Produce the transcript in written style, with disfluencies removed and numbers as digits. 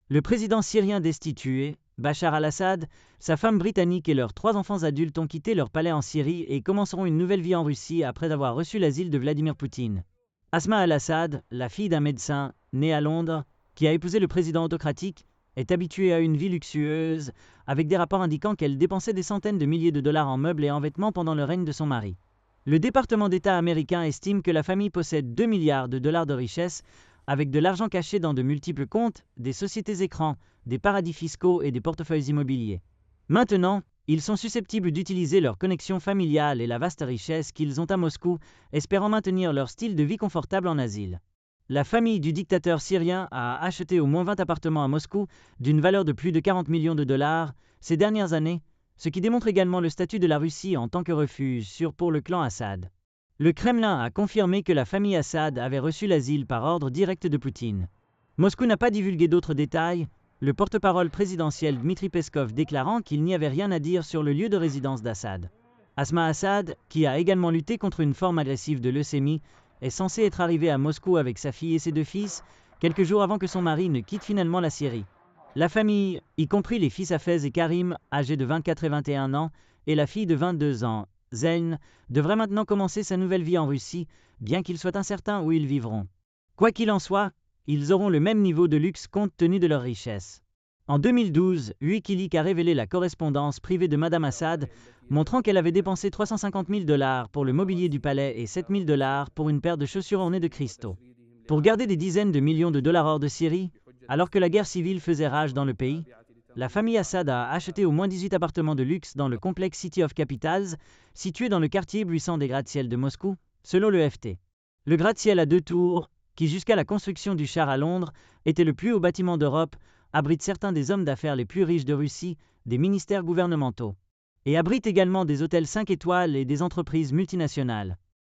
Le président syrien destitué, Bachar al-Assad, sa femme britannique et leurs 3 enfants adultes ont quitté leur palais en Syrie et commenceront une nouvelle vie en Russie après avoir reçu l'asile de Vladimir Poutine. Asma al-Assad, la fille d'un médecin né à Londres, qui a épousé le président autocratique, est habituée à une vie luxueuse, avec des rapports indiquant qu'elle dépensait des centaines de milliers de dollars en meubles et en vêtements pendant le règne de son mari. Le département d'État américain estime que la famille possède 2 milliards de dollars de richesse, avec de l'argent caché dans de multiples comptes, des sociétés écrans, des paradis fiscaux et des portefeuilles immobiliers. Maintenant, ils sont susceptibles d'utiliser leur connexion familiale et la vaste richesse qu'ils ont à Moscou, espérant maintenir leur style de vie confortable en asile. La famille du dictateur syrien a acheté au moins 20 appartements à Moscou d'une valeur de plus de 40 millions de dollars ces dernières années, ce qui démontre également le statut de la Russie en tant que refuge sûr pour le clan Assad. Le Kremlin a confirmé que la famille Assad avait reçu l'asile par ordre direct de Poutine. Moscou n'a pas divulgué d'autres détails, le porte-parole présidentiel Dmitri Peskov déclarant qu'il n'y avait rien à dire sur le lieu de résidence d'Assad. Asma Assad, qui a également lutté contre une forme agressive de leucémie, est censée être arrivée à Moscou avec sa fille et ses 2 fils, quelques jours avant que son mari ne quitte finalement la Syrie. La famille, y compris les fils Hafez et Karim, âgés de 24 et 21 ans, et la fille de 22 ans, Zeyn, devrait maintenant commencer sa nouvelle vie en Russie, bien qu'il soit incertain où ils vivront. Quoi qu'il en soit, ils auront le même niveau de luxe compte tenu de leur richesse. En 2012, Wikileaks a révélé la correspondance privée de Madame Assad, montrant qu'elle avait dépensé 350 000 dollars pour le mobilier du palais et 7 000 dollars pour une paire de chaussures ornées de cristaux. Pour garder des dizaines de millions de dollars hors de Syrie, alors que la guerre civile faisait rage dans le pays, la famille Assad a acheté au moins 18 appartements de luxe dans le complexe City of Capitals, situé dans le quartier bruissant des gratte-ciel de Moscou, selon le FT. Le gratte-ciel à 2 tours, qui jusqu'à la construction du char à Londres, était le plus haut bâtiment d'Europe, abrite certains des hommes d'affaires les plus riches de Russie, des ministères gouvernementaux. Et abrite également des hôtels 5 étoiles et des entreprises multinationales.